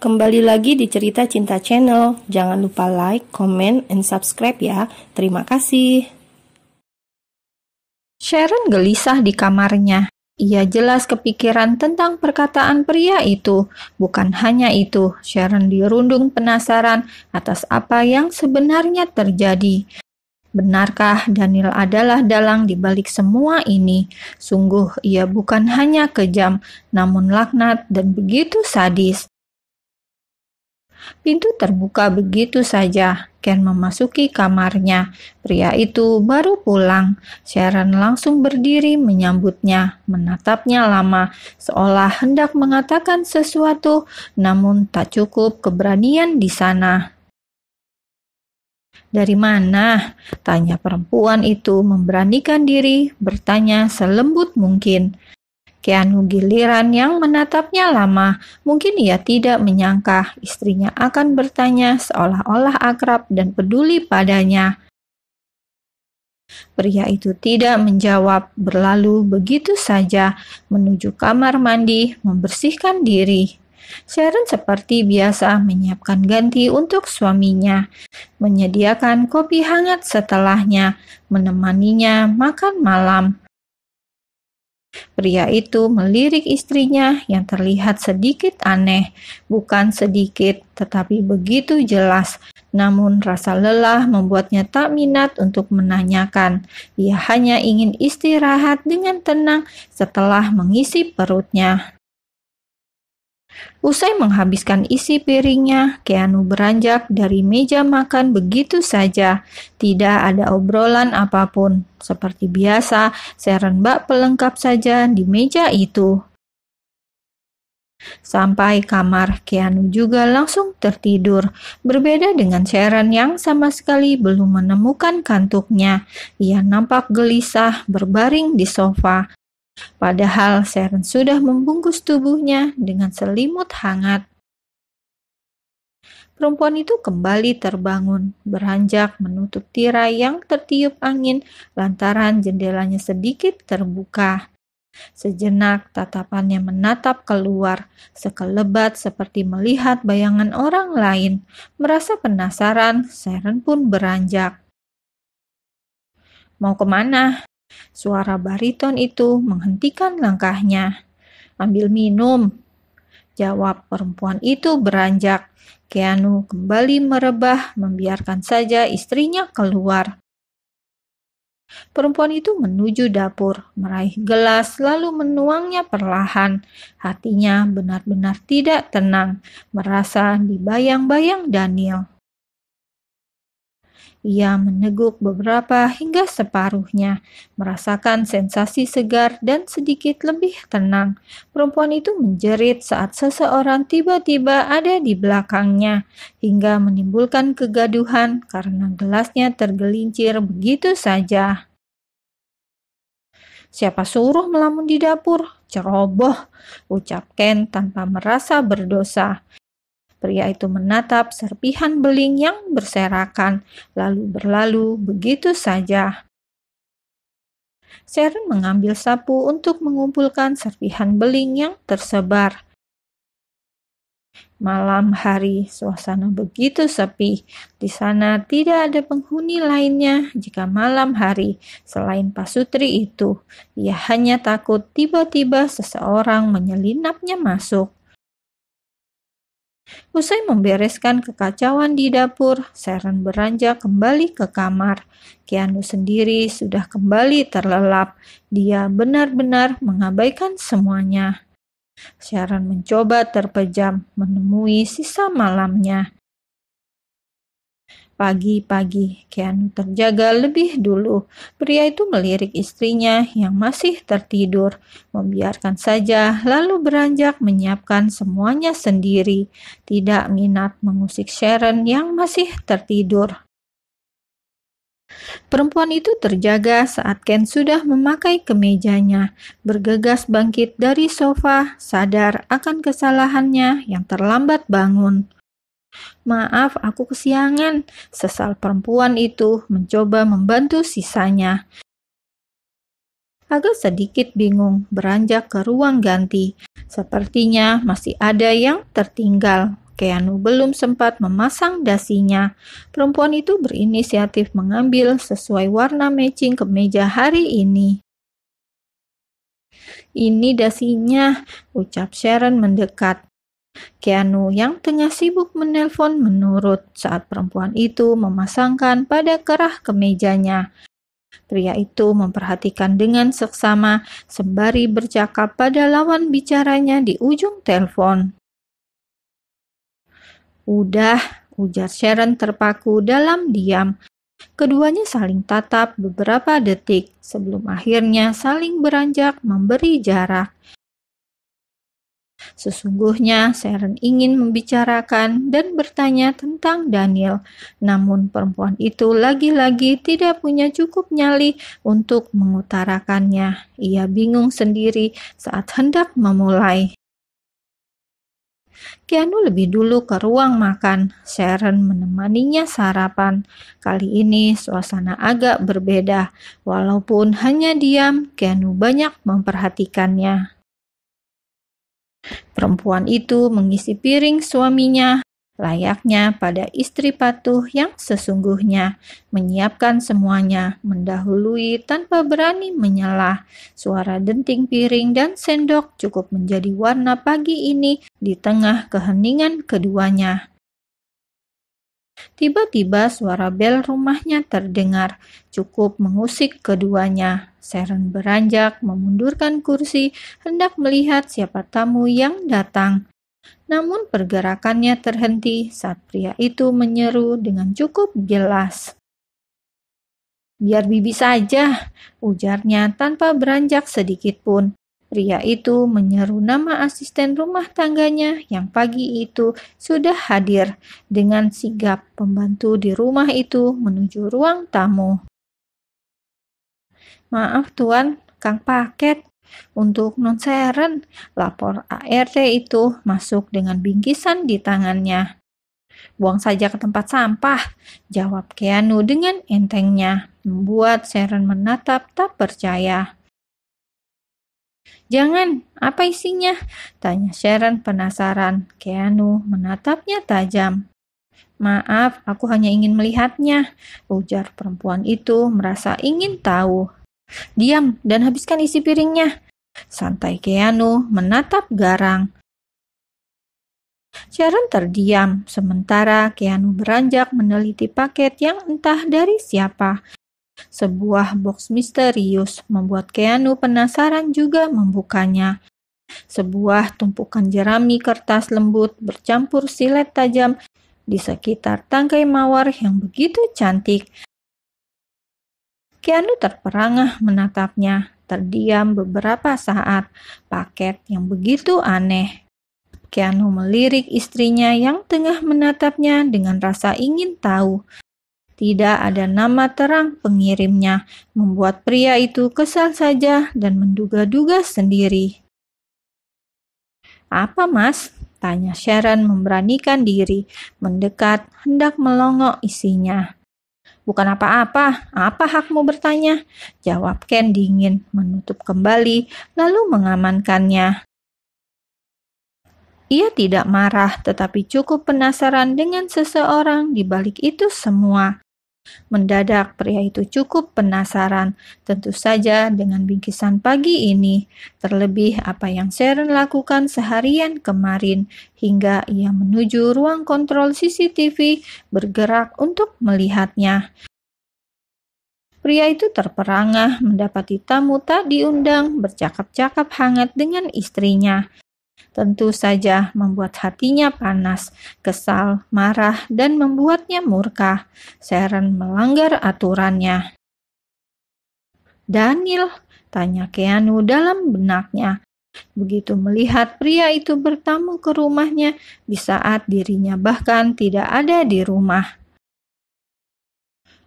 Kembali lagi di Cerita Cinta Channel. Jangan lupa like, comment, and subscribe ya. Terima kasih. Sharon gelisah di kamarnya. Ia jelas kepikiran tentang perkataan pria itu. Bukan hanya itu, Sharon dirundung penasaran atas apa yang sebenarnya terjadi. Benarkah Daniel adalah dalang di balik semua ini? Sungguh ia bukan hanya kejam, namun laknat dan begitu sadis. Pintu terbuka begitu saja. Ken memasuki kamarnya. Pria itu baru pulang. Sharon langsung berdiri menyambutnya, menatapnya lama, seolah hendak mengatakan sesuatu, namun tak cukup keberanian di sana. "Dari mana?" tanya perempuan itu, memberanikan diri bertanya selembut mungkin. Keanu giliran yang menatapnya lama. Mungkin ia tidak menyangka istrinya akan bertanya seolah-olah akrab dan peduli padanya. Pria itu tidak menjawab, berlalu begitu saja menuju kamar mandi membersihkan diri. Sharon seperti biasa menyiapkan ganti untuk suaminya, menyediakan kopi hangat setelahnya, menemaninya makan malam. Pria itu melirik istrinya yang terlihat sedikit aneh, bukan sedikit, tetapi begitu jelas. Namun rasa lelah membuatnya tak minat untuk menanyakan. Ia hanya ingin istirahat dengan tenang setelah mengisi perutnya. Usai menghabiskan isi piringnya, Keanu beranjak dari meja makan begitu saja. Tidak ada obrolan apapun. Seperti biasa, Sharon bak pelengkap saja di meja itu. Sampai kamar, Keanu juga langsung tertidur. Berbeda dengan Sharon yang sama sekali belum menemukan kantuknya. Ia nampak gelisah berbaring di sofa. Padahal Sharon sudah membungkus tubuhnya dengan selimut hangat. Perempuan itu kembali terbangun, beranjak menutup tirai yang tertiup angin lantaran jendelanya sedikit terbuka. Sejenak tatapannya menatap keluar, sekelebat seperti melihat bayangan orang lain. Merasa penasaran, Sharon pun beranjak. "Mau kemana?" Suara bariton itu menghentikan langkahnya. "Ambil minum," jawab perempuan itu beranjak. Keanu kembali merebah, membiarkan saja istrinya keluar. Perempuan itu menuju dapur, meraih gelas lalu menuangnya perlahan. Hatinya benar-benar tidak tenang, merasa dibayang-bayang Daniel. Ia meneguk beberapa hingga separuhnya, merasakan sensasi segar dan sedikit lebih tenang. Perempuan itu menjerit saat seseorang tiba-tiba ada di belakangnya, hingga menimbulkan kegaduhan karena gelasnya tergelincir begitu saja. "Siapa suruh melamun di dapur? Ceroboh," ucap Ken tanpa merasa berdosa. Pria itu menatap serpihan beling yang berserakan, lalu berlalu begitu saja. Sharon mengambil sapu untuk mengumpulkan serpihan beling yang tersebar. Malam hari, suasana begitu sepi. Di sana tidak ada penghuni lainnya jika malam hari, selain pasutri itu. Ia hanya takut tiba-tiba seseorang menyelinapnya masuk. Usai membereskan kekacauan di dapur, Sharon beranjak kembali ke kamar. Keanu sendiri sudah kembali terlelap. Dia benar-benar mengabaikan semuanya. Sharon mencoba terpejam menemui sisa malamnya. Pagi-pagi, Keanu terjaga lebih dulu. Pria itu melirik istrinya yang masih tertidur, membiarkan saja, lalu beranjak menyiapkan semuanya sendiri. Tidak minat mengusik Sharon yang masih tertidur. Perempuan itu terjaga saat Ken sudah memakai kemejanya, bergegas bangkit dari sofa, sadar akan kesalahannya yang terlambat bangun. "Maaf, aku kesiangan," sesal perempuan itu mencoba membantu sisanya. Agak sedikit bingung, beranjak ke ruang ganti. Sepertinya masih ada yang tertinggal. Keanu belum sempat memasang dasinya. Perempuan itu berinisiatif mengambil sesuai warna matching kemeja hari ini. "Ini dasinya," ucap Sharon mendekat. Keanu yang tengah sibuk menelpon menurut saat perempuan itu memasangkan pada kerah kemejanya. Pria itu memperhatikan dengan seksama sembari bercakap pada lawan bicaranya di ujung telepon. "Udah," ujar Sharon terpaku dalam diam. Keduanya saling tatap beberapa detik sebelum akhirnya saling beranjak memberi jarak. Sesungguhnya Sharon ingin membicarakan dan bertanya tentang Daniel, namun perempuan itu lagi-lagi tidak punya cukup nyali untuk mengutarakannya. Ia bingung sendiri saat hendak memulai. Keanu lebih dulu ke ruang makan. Sharon menemaninya sarapan. Kali ini suasana agak berbeda. Walaupun hanya diam, Keanu banyak memperhatikannya. Perempuan itu mengisi piring suaminya, layaknya pada istri patuh yang sesungguhnya, menyiapkan semuanya, mendahului tanpa berani menyalah. Suara denting piring dan sendok cukup menjadi warna pagi ini di tengah keheningan keduanya. Tiba-tiba suara bel rumahnya terdengar, cukup mengusik keduanya. Sharon beranjak memundurkan kursi, hendak melihat siapa tamu yang datang. Namun pergerakannya terhenti saat pria itu menyeru dengan cukup jelas. "Biar Bibi saja," ujarnya tanpa beranjak sedikit pun. Pria itu menyeru nama asisten rumah tangganya yang pagi itu sudah hadir. Dengan sigap, pembantu di rumah itu menuju ruang tamu. "Maaf Tuan, Kang Paket. Untuk Non Sharon," lapor ART itu masuk dengan bingkisan di tangannya. "Buang saja ke tempat sampah," jawab Keanu dengan entengnya, membuat Sharon menatap tak percaya. "Jangan, apa isinya?" tanya Sharon penasaran. Keanu menatapnya tajam. "Maaf, aku hanya ingin melihatnya," ujar perempuan itu merasa ingin tahu. "Diam dan habiskan isi piringnya," santai Keanu menatap garang. Sharon terdiam, sementara Keanu beranjak meneliti paket yang entah dari siapa. Sebuah box misterius membuat Keanu penasaran juga membukanya. Sebuah tumpukan jerami kertas lembut bercampur silet tajam di sekitar tangkai mawar yang begitu cantik. Keanu terperangah menatapnya, terdiam beberapa saat. Paket yang begitu aneh. Keanu melirik istrinya yang tengah menatapnya dengan rasa ingin tahu. Tidak ada nama terang pengirimnya, membuat pria itu kesal saja dan menduga-duga sendiri. "Apa Mas?" tanya Sharon memberanikan diri, mendekat hendak melongok isinya. "Bukan apa-apa, apa hakmu bertanya?" jawab Ken dingin, menutup kembali, lalu mengamankannya. Ia tidak marah, tetapi cukup penasaran dengan seseorang di balik itu semua. Mendadak pria itu cukup penasaran, tentu saja dengan bingkisan pagi ini, terlebih apa yang Sharon lakukan seharian kemarin, hingga ia menuju ruang kontrol CCTV bergerak untuk melihatnya. Pria itu terperangah mendapati tamu tak diundang bercakap-cakap hangat dengan istrinya. Tentu saja membuat hatinya panas, kesal, marah, dan membuatnya murka. Sharon melanggar aturannya. "Daniel?" tanya Keanu dalam benaknya. Begitu melihat pria itu bertamu ke rumahnya di saat dirinya bahkan tidak ada di rumah.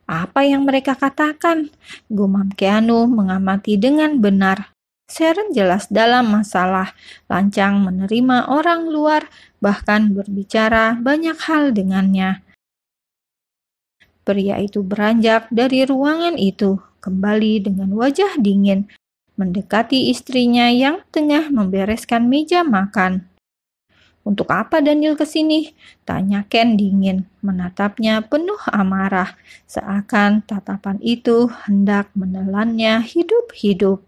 "Apa yang mereka katakan?" gumam Keanu mengamati dengan benar. Sharon jelas dalam masalah, lancang menerima orang luar, bahkan berbicara banyak hal dengannya. Pria itu beranjak dari ruangan itu, kembali dengan wajah dingin, mendekati istrinya yang tengah membereskan meja makan. "Untuk apa Daniel ke sini?" tanya Ken dingin, menatapnya penuh amarah, seakan tatapan itu hendak menelannya hidup-hidup.